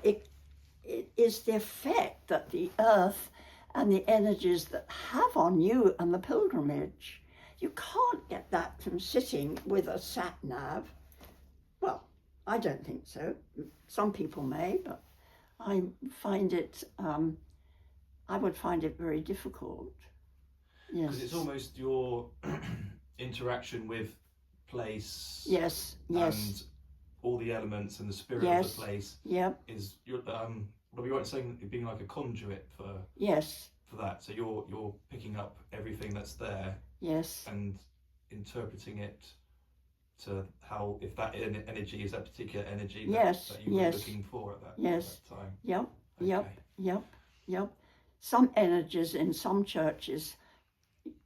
it is the effect that the earth and the energies that have on you and the pilgrimage. You can't get that from sitting with a sat nav. Well, I don't think so. Some people may, but I find it, I would find it very difficult. Yes. Because it's almost your interaction with place. Yes, and all the elements and the spirit of the place. Yep. Is you're what we weren't saying being like a conduit for for that. So you're picking up everything that's there. Yes. And interpreting it to how, if that energy is that particular energy that you were looking for at that time. Yep. Okay. Yep. Some energies in some churches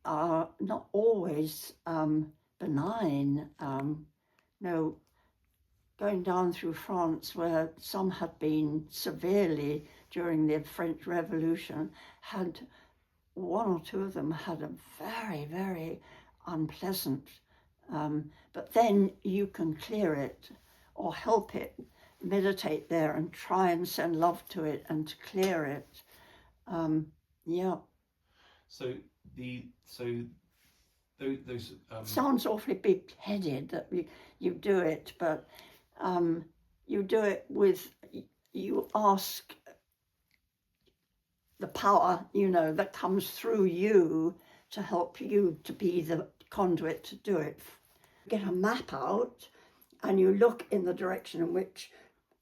are not always benign. No, going down through France, where some had been severely during the French Revolution, had one or two of them had a very, very unpleasant, but then you can clear it or help it, meditate there and try and send love to it and to clear it. So those sounds awfully big-headed that you do it, but you do it with, you ask the power, that comes through you to help you to be the conduit to do it. Get a map out and you look in the direction in which,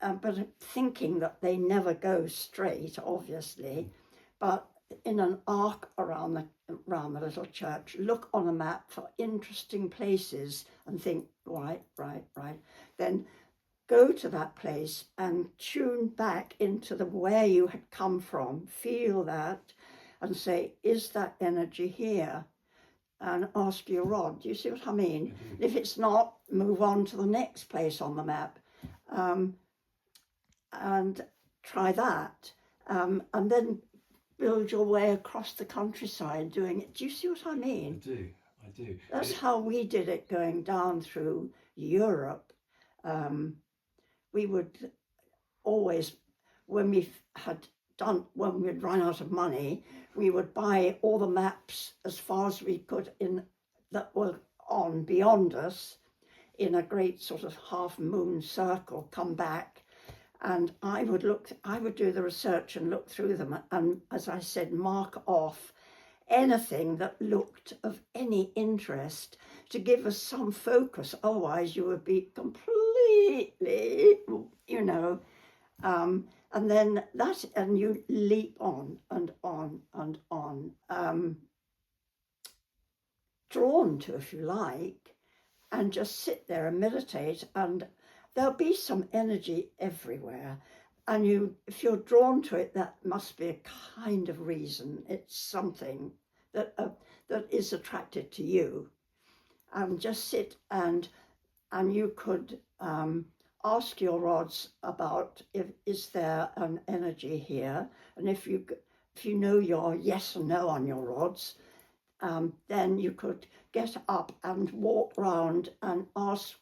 but thinking that they never go straight, obviously, but in an arc around the little church, look on a map for interesting places and think, right. Then go to that place and tune back into where you had come from, feel that and say, is that energy here? And ask your rod. Do you see what I mean? Mm-hmm. If it's not, move on to the next place on the map and try that. And then build your way across the countryside doing it. Do you see what I mean? I do. That's how we did it going down through Europe. We would always, when we'd run out of money, we would buy all the maps as far as we could that were on beyond us in a great sort of half moon circle, come back. And I would do the research and look through them and, as I said, mark off anything that looked of any interest to give us some focus. Otherwise you would be completely, and then and you leap on and on and on, drawn to, if you like, and just sit there and meditate, and there'll be some energy everywhere. And if you're drawn to it, that must be a kind of reason. It's something that is attracted to you. Just sit and you could ask your rods about is there an energy here, and if you know your yes and no on your rods, then you could get up and walk round and ask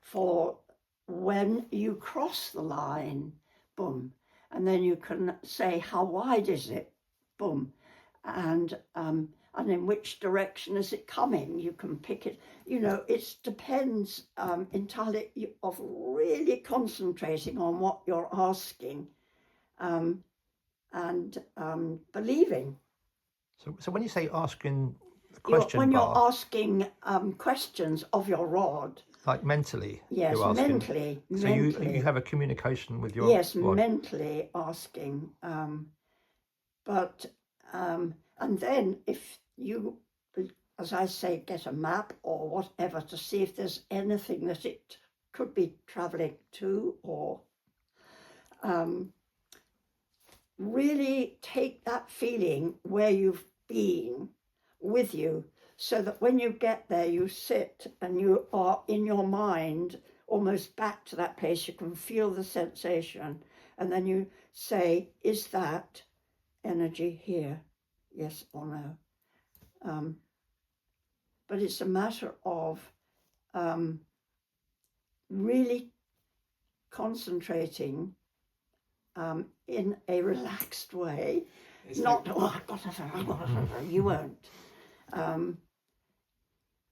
for when you cross the line, boom, and then you can say how wide is it, boom, and in which direction is it coming. You can pick it. It depends entirely of really concentrating on what you're asking and believing. So when you say asking the question, when you're asking questions of your rod, like mentally, yes, you're asking. mentally. So you have a communication with your rod. Mentally asking, but and then if you, as I say, get a map or whatever to see if there's anything that it could be travelling to, or really take that feeling where you've been with you, so that when you get there you sit and you are in your mind almost back to that place. You can feel the sensation, and then you say, is that energy here, yes or no? But it's a matter of really concentrating in a relaxed way. Not, oh, I've got to, you won't.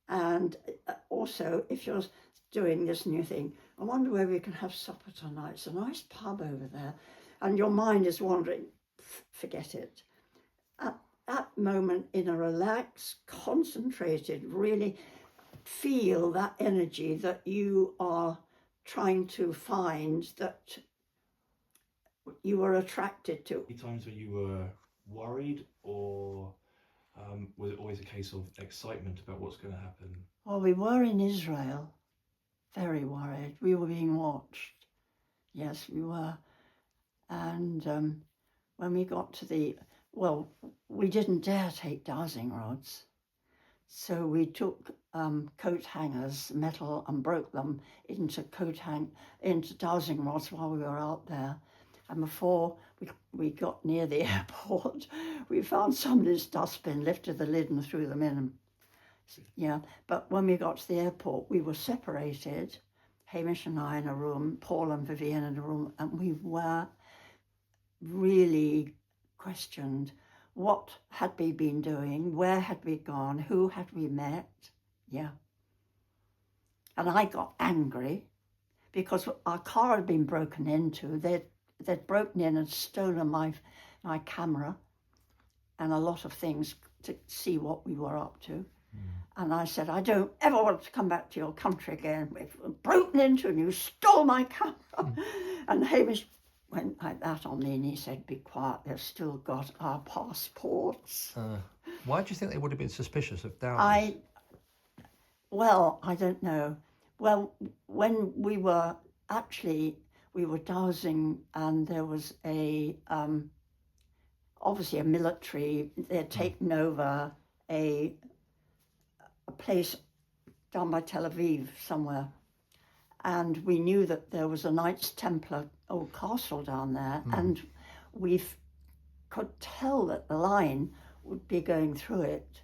And also, if you're doing this new thing, I wonder where we can have supper tonight. It's a nice pub over there. And your mind is wandering, forget it. At that moment, in a relaxed, concentrated, really feel that energy that you are trying to find, that you are attracted to. Times when you were worried, or was it always a case of excitement about what's going to happen? Well, we were in Israel, very worried. We were being watched. Yes, we were. And when we got to we didn't dare take dowsing rods. So we took coat hangers, metal, and broke them into dowsing rods while we were out there. And before we got near the airport, we found somebody's dustbin, lifted the lid and threw them in. Yeah, but when we got to the airport, we were separated, Hamish and I in a room, Paul and Vivienne in a room, and we were really questioned. What had we been doing? Where had we gone? Who had we met? Yeah. And I got angry because our car had been broken into. They'd broken in and stolen my camera and a lot of things to see what we were up to. And I said, I don't ever want to come back to your country again. We've broken into and you stole my camera. And Hamish went like that on me and he said, be quiet, they've still got our passports. Why do you think they would have been suspicious of dowsing? I don't know. Well, when we were dowsing, and there was obviously a military, they'd taken over a place down by Tel Aviv somewhere. And we knew that there was a Knights Templar old castle down there, and we could tell that the line would be going through it.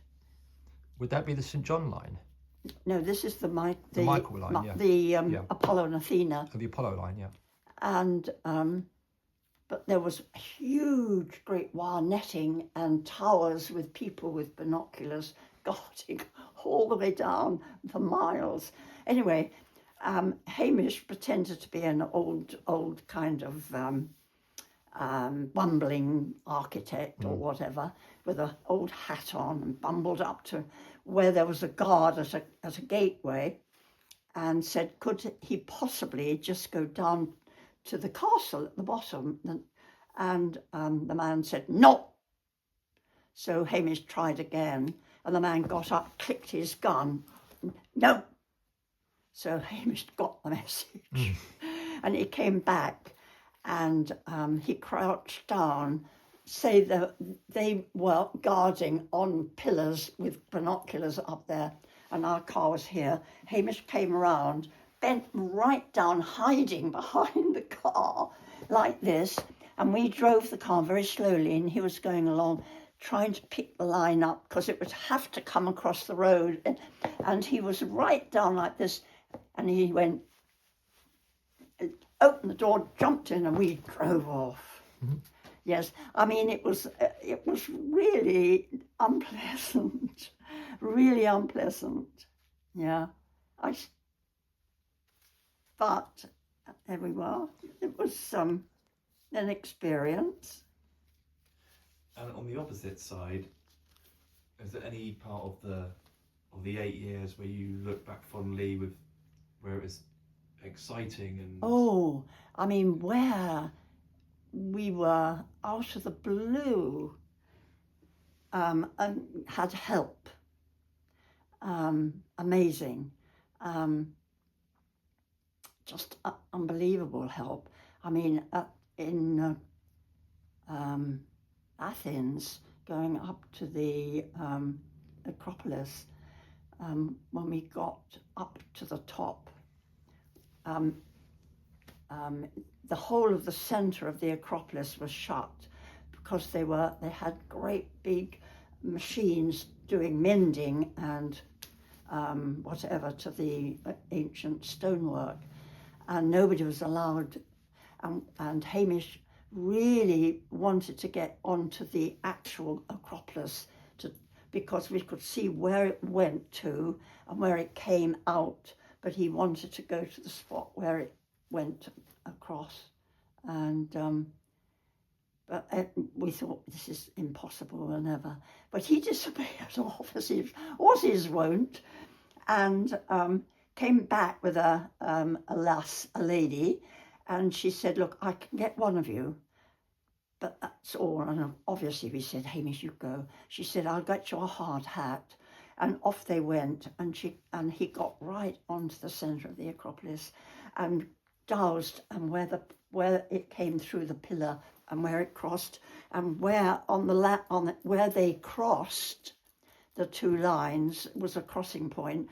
Would that be the St. John line? No, this is the Michael line, yeah. The Apollo and Athena. Oh, the Apollo line, yeah. And but there was huge, great wire netting and towers with people with binoculars guarding all the way down for miles. Anyway, Hamish pretended to be an old kind of bumbling architect or whatever, with an old hat on, and bumbled up to where there was a guard at a gateway, and said, could he possibly just go down to the castle at the bottom? And the man said, no. So Hamish tried again, and the man got up, clicked his gun, no. So Hamish got the message. And he came back, and he crouched down, say that they were guarding on pillars with binoculars up there, and our car was here. Hamish came around, bent right down, hiding behind the car like this, and we drove the car very slowly, and he was going along trying to pick the line up because it would have to come across the road, and he was right down like this, and he went, opened the door, jumped in, and we drove off. Yes, I mean, it was really unpleasant, really unpleasant. Yeah, but there we were. It was an experience. And on the opposite side, is there any part of the 8 years where you look back fondly with where it was exciting and? Oh, I mean, where we were out of the blue and had help. Amazing. Just unbelievable help. I mean, in Athens, going up to the Acropolis, when we got up to the top, the whole of the centre of the Acropolis was shut because they had great big machines doing mending and whatever to the ancient stonework, and nobody was allowed. And Hamish really wanted to get onto the actual Acropolis because we could see where it went to and where it came out, but he wanted to go to the spot where it went across. And but we thought, this is impossible, we'll never. But he disappeared off as Aussies won't, and came back with a lady, and she said, look, I can get one of you, but that's all. And obviously we said, Hamish, you go. She said, I'll get you a hard hat. And off they went, and he got right onto the centre of the Acropolis and dowsed, and where it came through the pillar and where it crossed, and where where they crossed the two lines was a crossing point.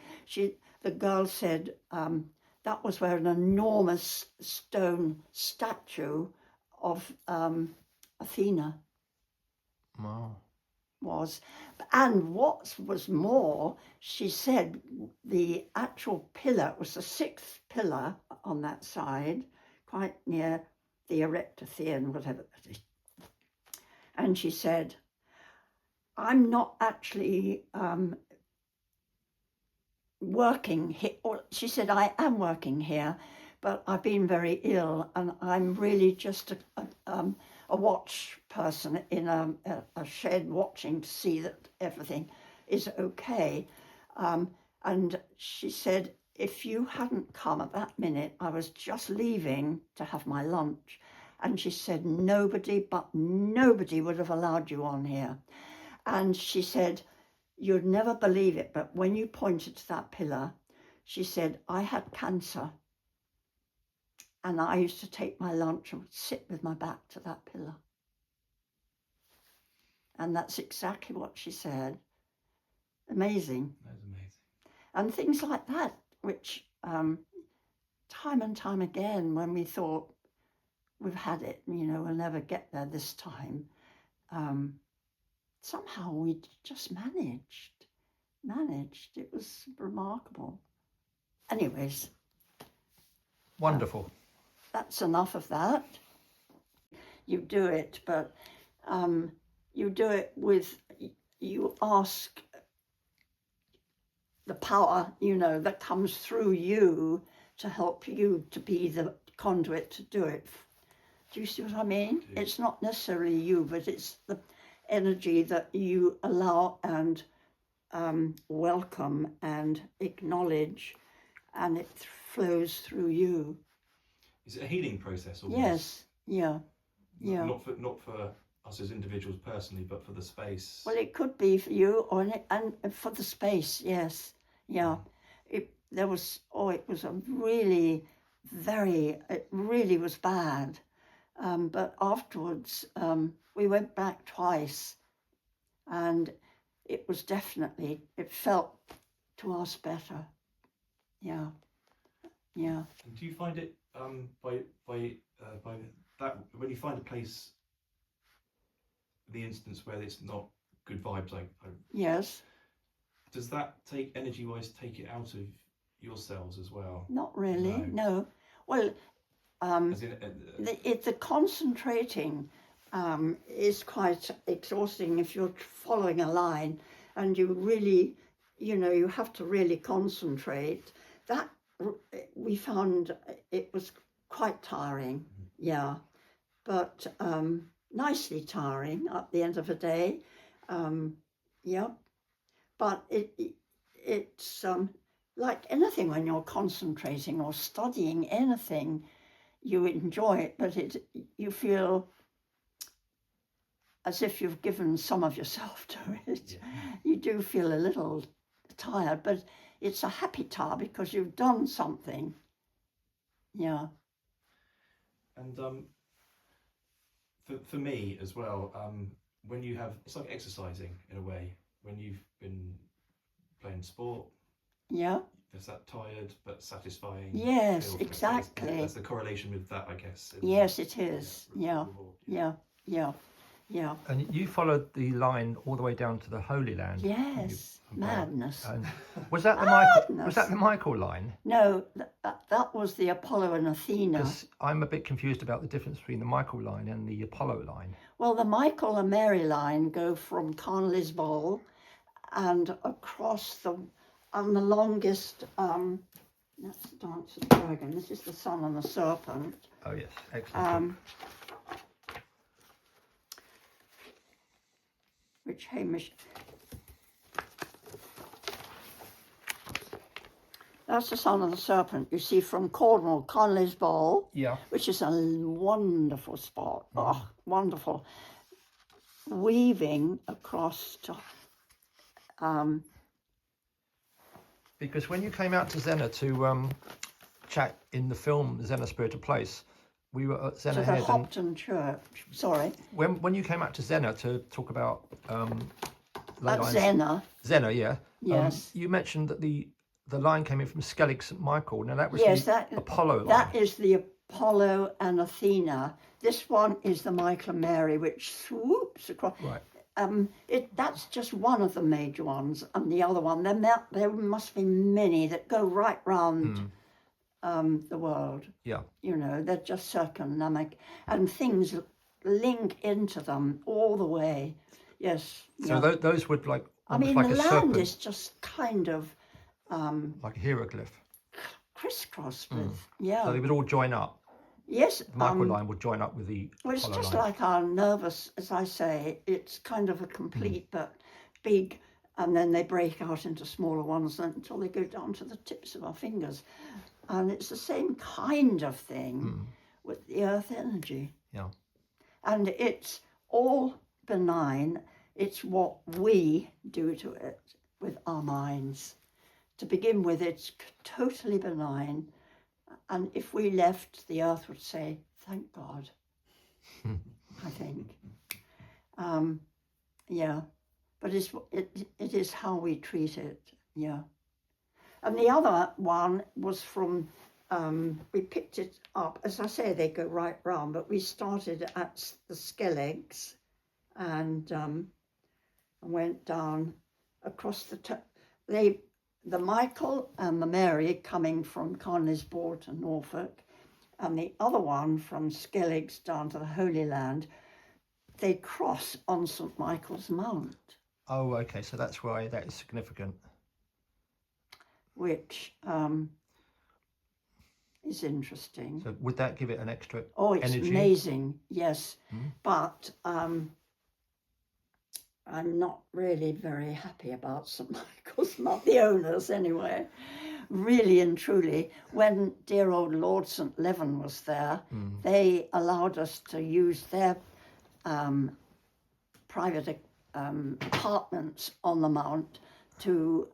The girl said that was where an enormous stone statue of Athena was. And what was more, she said the actual pillar was the sixth pillar on that side, quite near the Erectotheon, whatever that is. And she said, I'm not actually working here. Or she said, I am working here, but I've been very ill, and I'm really just a watch person in a shed watching to see that everything is okay. And she said, if you hadn't come at that minute, I was just leaving to have my lunch. And she said, nobody would have allowed you on here. And she said, you'd never believe it, but when you pointed to that pillar, she said, I had cancer. And I used to take my lunch and sit with my back to that pillar. And that's exactly what she said. Amazing. That's amazing. And things like that, which time and time again, when we thought we've had it, we'll never get there this time, somehow we just managed. It was remarkable. Anyways. Wonderful. That's enough of that. You do it, but you do it with, you ask the power, that comes through you to help you to be the conduit to do it. Do you see what I mean? It's not necessarily you, but it's the energy that you allow and welcome and acknowledge, and it flows through you. Is it a healing process? Almost? Yes, yeah. Not for us as individuals personally, but for the space. Well, it could be for you, and for the space. Yes, yeah. It was a really it really was bad. But afterwards, we went back twice, and it felt to us better. Yeah. And do you find it by that, when you find a place, the instance where it's not good vibes, Yes. Does that energy-wise take it out of your cells as well? Not really. No. Well, the concentrating is quite exhausting if you're following a line, and you really, you have to really concentrate. That we found it was quite tiring, yeah, but nicely tiring at the end of the day, yeah. But it's like anything when you're concentrating or studying anything, you enjoy it, but you feel as if you've given some of yourself to it. Yeah. You do feel a little tired, but it's a happy tired because you've done something. Yeah. And for me as well, when you have, it's like exercising in a way, when you've been playing sport. Yeah. There's that tired but satisfying. Yes, exactly. That's the correlation with that, I guess. Yes, it is. Yeah. Yeah. And you followed the line all the way down to the Holy Land. Yes. Madness. And was that the Michael? Was that Madness. the Michael line? No, that was the Apollo and Athena. Because I'm a bit confused about the difference between the Michael line and the Apollo line. Well, the Michael and Mary line go from Carnley's Bowl and across the longest. That's the Dance of the Dragon. This is the Sun and the Serpent. Oh yes, excellent. Which Hamish. That's the Sun and the Serpent. You see from Cornwall, Conley's Bowl. Yeah. Which is a wonderful spot. Oh, wonderful. Weaving across to. Because when you came out to Zena to chat in the film Zena Spirit of Place, we were at Zena To the Head. Hopton Church. Sorry. When you came out to Zena to talk about ley lines, Zena. Zena, yeah. Yes. You mentioned that the line came in from Skellig St Michael. Now that was Yes, the Apollo line. That is the Apollo and Athena. This one is the Michael and Mary, which swoops across. Right. That's just one of the major ones, and the other one, there must be many that go right round the world. Yeah. You know, they're just circumdynamic, and things link into them all the way. Yes. So yeah. those would like. I mean, like the a land serpent, is just kind of like a hieroglyph. crisscrossed with, yeah. So they would all join up. Yes. The Michael line would join up with the Well, it's Apollo just line. like our nervous, as I say, it's kind of a complete but big, and then they break out into smaller ones until they go down to the tips of our fingers. And it's the same kind of thing with the earth energy. Yeah. And it's all benign. It's what we do to it with our minds. To begin with, it's totally benign. And if we left, the earth would say, thank God, I think. Yeah, but it is how we treat it, yeah. And the other one was from, we picked it up, as I say, they go right round, but we started at the Skellegs and went down across the Michael and the Mary coming from Carnley's Bowl to Norfolk, and the other one from Skellegs down to the Holy Land, they cross on St Michael's Mount. Oh, okay. So that's why that is significant. Which is interesting. So would that give it an extra It's energy? amazing, yes. But I'm not really very happy about St Michael's Mount, the owners anyway. Really and truly, when dear old Lord St Levan was there, they allowed us to use their private apartments on the mount to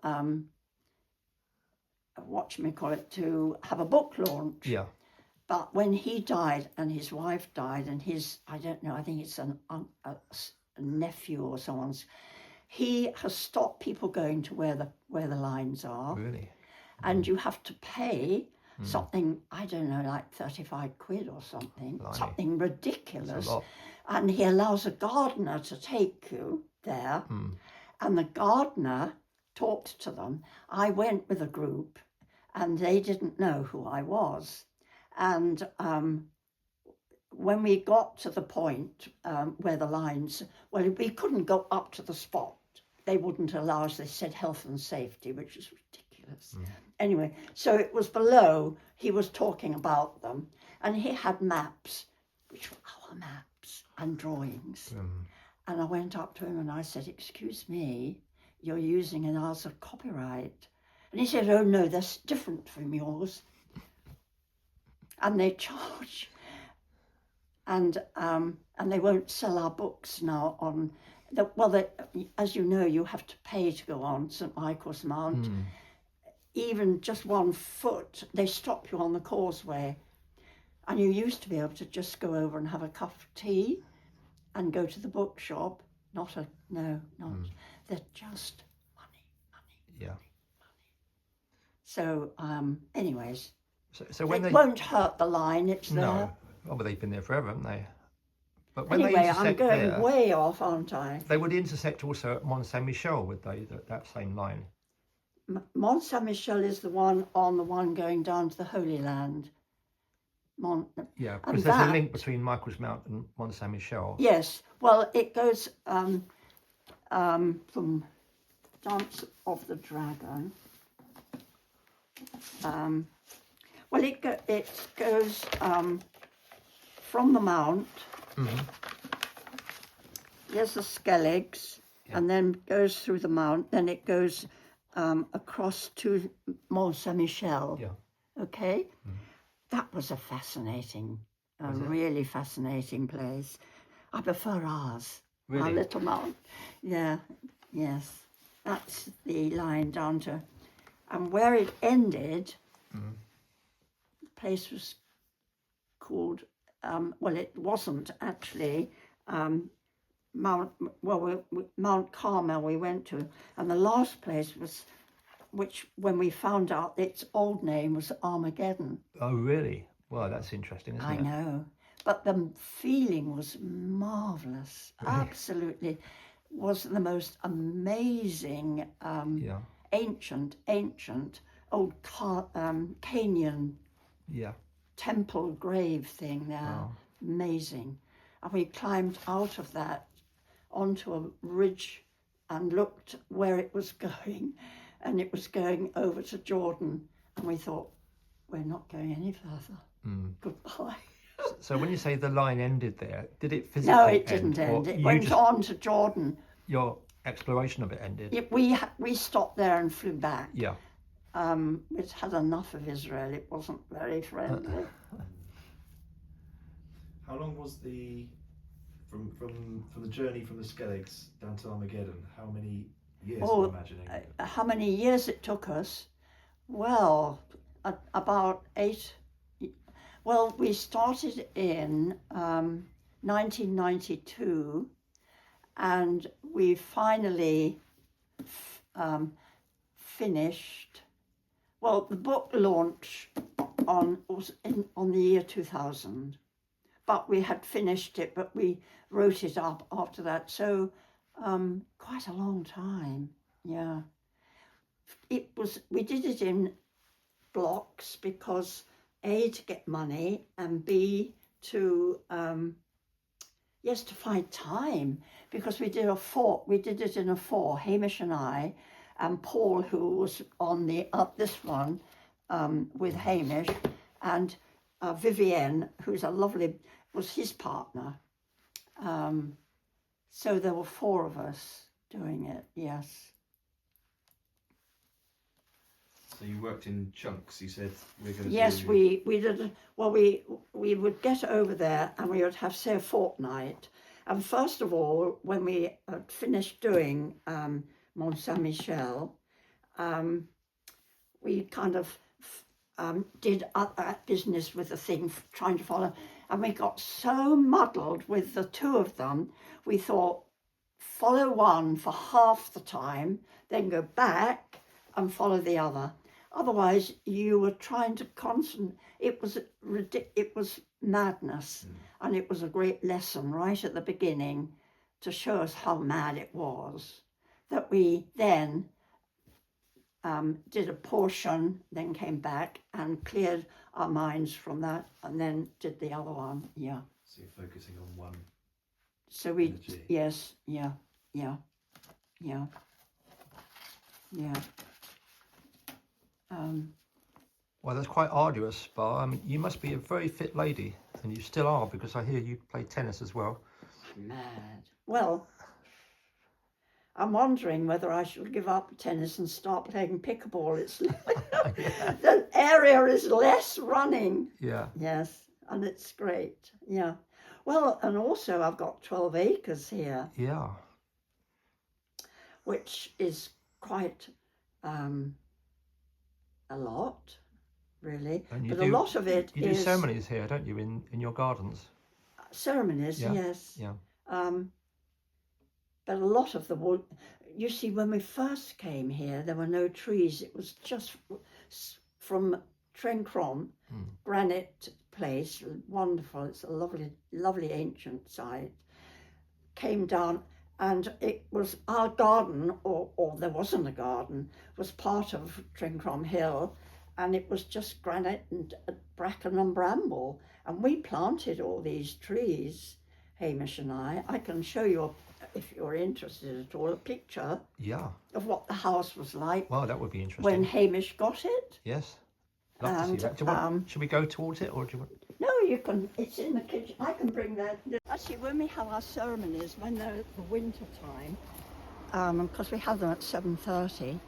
to have a book launch. Yeah. But when he died and his wife died and I don't know, I think it's a nephew or someone's, he has stopped people going to where the lines are. Really? And you have to pay something, I don't know, like 35 quid or something, Blimey. something ridiculous. That's a lot. And he allows a gardener to take you there, and the gardener talked to them. I went with a group, and they didn't know who I was. And when we got to the point where the lines, well, we couldn't go up to the spot. They wouldn't allow us. They said health and safety, which is ridiculous. Anyway, so it was below. He was talking about them, and he had maps, which were our maps, and drawings. And I went up to him and I said, excuse me, you're using an ours of copyright. And he said, oh no, that's different from yours. And they charge. And they won't sell our books now on, as you know, you have to pay to go on St Michael's Mount. Even just 1 foot, they stop you on the causeway. And you used to be able to just go over and have a cup of tea and go to the bookshop. They're just money. Yeah. So, anyways, So when it won't hurt the line, it's there. No. Oh, but they've been there forever, haven't they? But when Anyway, they I'm intersect going there, way off, aren't I? they would intersect also at Mont Saint Michel, would they? That same line. Mont Saint Michel is the one going down to the Holy Land. Yeah, And because there's a that- link between Michael's Mount and Mont Saint Michel. Yes, well, it goes from Dance of the Dragon. Well, it goes from the Mount. There's the Skelligs, and then goes through the Mount. Then it goes across to Mont Saint Michel. Yeah. Okay, that was a fascinating, really fascinating place. I prefer ours, our Really? little mount. Yeah, yes, that's the line down to, and where it ended, the place was called. Well, it wasn't actually Mount Carmel we went to, and the last place was, which when we found out its old name was Armageddon. Oh, really? Well, that's interesting, isn't it? I know, but the feeling was marvellous. Really? Absolutely, was the most amazing, ancient old Canaan temple grave thing there. Wow. Amazing. And we climbed out of that onto a ridge and looked where it was going, and it was going over to Jordan, and we thought, we're not going any further. Goodbye. So when you say the line ended there, did it physically No, it didn't end? end. It went on to Jordan. Your exploration of it ended? We stopped there and flew back. Yeah. We'd had enough of Israel. It wasn't very friendly. How long was the from the journey from the Skelligs down to Armageddon? How many years? I'm imagining. How many years it took us? Well, about 8. Well, we started in 1992, and we finally finished. Well, the book launch on the year 2000, but we had finished it, but we wrote it up after that. So quite a long time. Yeah, we did it in blocks because A, to get money, and B, to to find time, because we did it in a 4, Hamish and I, and Paul, who was on this one with Hamish, and Vivienne, who's was his partner. So there were 4 of us doing it, yes. So you worked in chunks. You said we're going to. Yes, we did. Well, we would get over there, and we would have, say, a fortnight. And first of all, when we had finished doing Mont Saint Michel, we kind of did that business with the thing, trying to follow. And we got so muddled with the 2 of them, we thought, follow one for half the time, then go back and follow the other. Otherwise, you were trying to concentrate. It was madness, and it was a great lesson right at the beginning to show us how mad it was, that we then did a portion, then came back and cleared our minds from that, and then did the other one. Yeah. So you're focusing on one. So we, energy. yes, yeah. Well, that's quite arduous, but I mean, you must be a very fit lady, and you still are, because I hear you play tennis as well. Mad. Well, I'm wondering whether I should give up tennis and start playing pickleball. It's the area is less running. Yeah. Yes, and it's great. Yeah. Well, and also I've got 12 acres here, Yeah. which is quite a lot, really. And you But a lot of it You do is ceremonies here, don't you, in your gardens? ceremonies. Yeah. Yes. Yeah. But a lot of the wood, you see, when we first came here, there were no trees. It was just from Trencrom, granite place, wonderful. It's a lovely, lovely ancient site. Came down, and it was our garden, or there wasn't a garden, was part of Trencrom Hill, and it was just granite and bracken and bramble. And we planted all these trees, Hamish and I. I can show you, if you're interested at all, a picture of what the house was like. Well, that would be interesting. When Hamish got it. Yes. Love to see that. Do you want, should we go towards it, or do you want? No, you can. It's in the kitchen. I can bring that. Actually, when we have our ceremonies, when they're the winter time, because we have them at 7:30,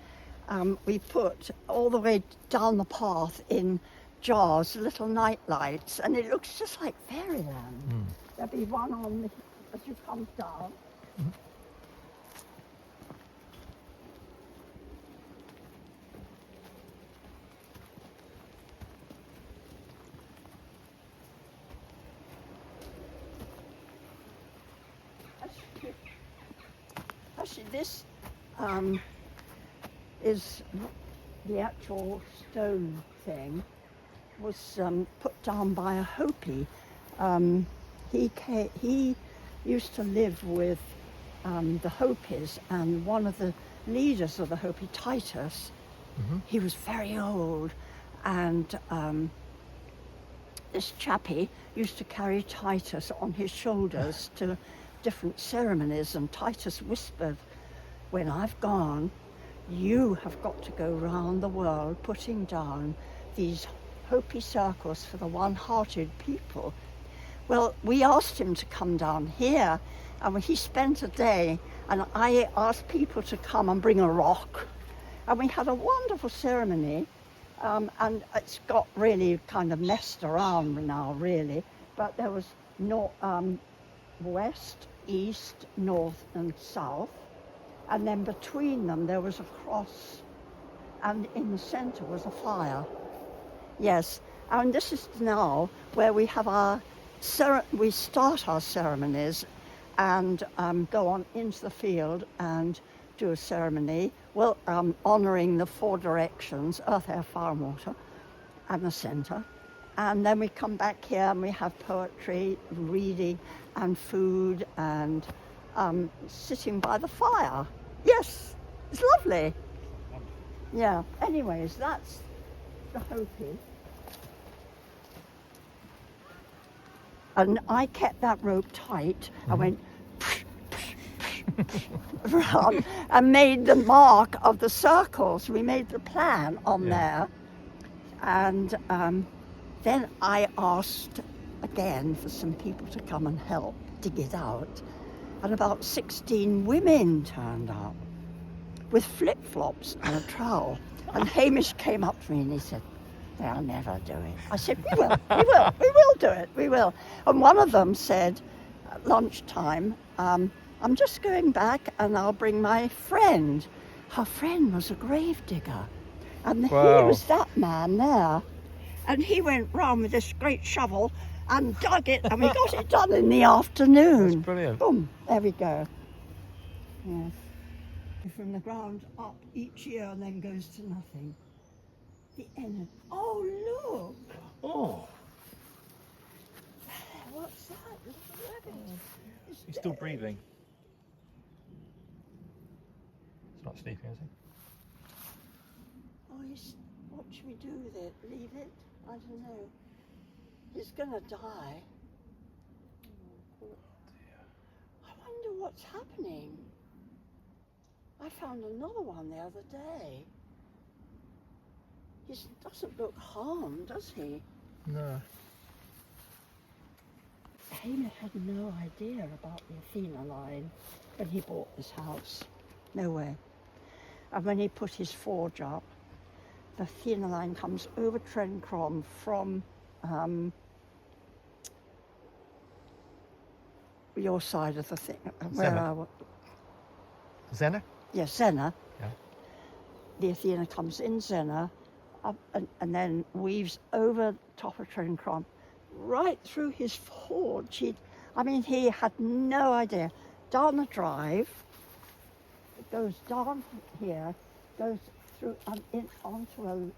we put all the way down the path in jars, little night lights, and it looks just like fairyland. Mm. There'll be one on the, as you come down. Mm-hmm. Actually, this is the actual stone thing. Was put down by a Hopi. He used to live with the Hopis, and one of the leaders of the Hopi, Titus, he was very old, and this chappie used to carry Titus on his shoulders to different ceremonies, and Titus whispered, "When I've gone, you have got to go round the world putting down these Hopi circles for the one-hearted people." Well, we asked him to come down here, and he spent a day, and I asked people to come and bring a rock, and we had a wonderful ceremony, and it's got really kind of messed around now, really, but there was no west, east, north and south, and then between them there was a cross, and in the center was a fire. Yes, and this is now where we have we start our ceremonies and go on into the field and do a ceremony, well, honouring the 4 directions, earth, air, fire and water, and the centre. And then we come back here and we have poetry, reading and food and sitting by the fire. Yes, it's lovely. Yeah, anyways, that's the Hopi. And I kept that rope tight. I went around and made the mark of the circles. We made the plan on there. And then I asked again for some people to come and help dig it out. And about 16 women turned up with flip-flops and a trowel. And Hamish came up to me and he said, "They'll never do it." I said, we will do it, we will. And one of them said at lunchtime, "I'm just going back and I'll bring my friend." Her friend was a grave digger. And he was that man there. And he went round with this great shovel and dug it, and we got it done in the afternoon. That's brilliant. Boom, there we go. Yes. From the ground up each year and then goes to nothing. The end. Oh, look! Oh! What's that? Little rabbit. He's still breathing. It's not sleeping, is he? Oh, what should we do with it? Leave it? I don't know. He's gonna die. Oh, dear. I wonder what's happening. I found another one the other day. He doesn't look harmed, does he? No. Hamish had no idea about the Athena line when he bought this house. No way. And when he put his forge up, the Athena line comes over Trencrom from your side of the thing. Zena? Yes, Zena. Yeah. The Athena comes in Zena, up and then weaves over top of Trencrom, right through his forge. He had no idea. Down the drive, it goes down here, goes through and in onto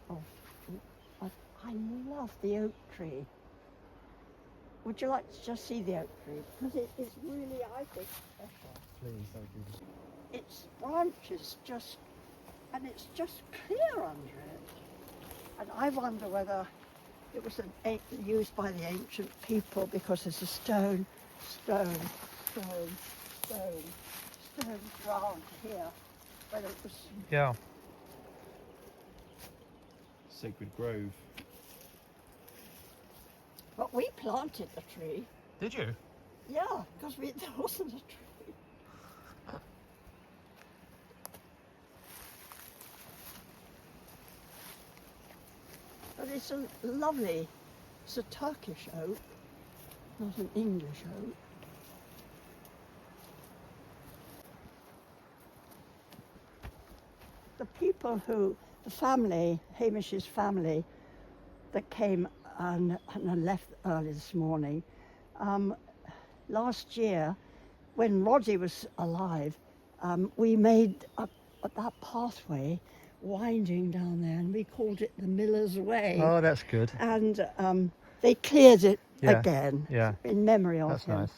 I love the oak tree. would you like to just see the oak tree? Because it is really, I think, special. Please, thank you. Its branches just, and it's just clear under it. And I wonder whether it was used by the ancient people because there's a stone round here. Whether it was Yeah. Sacred Grove. but we planted the tree. Did you? Yeah, because there wasn't a tree. But it's a lovely, it's a Turkish oak, not an English oak. The people the family, Hamish's family, that came and left early this morning, last year, when Roddy was alive, we made that pathway winding down there, and we called it the Miller's Way. Oh, that's good. And they cleared it Yeah, again yeah. in memory of That's him. nice.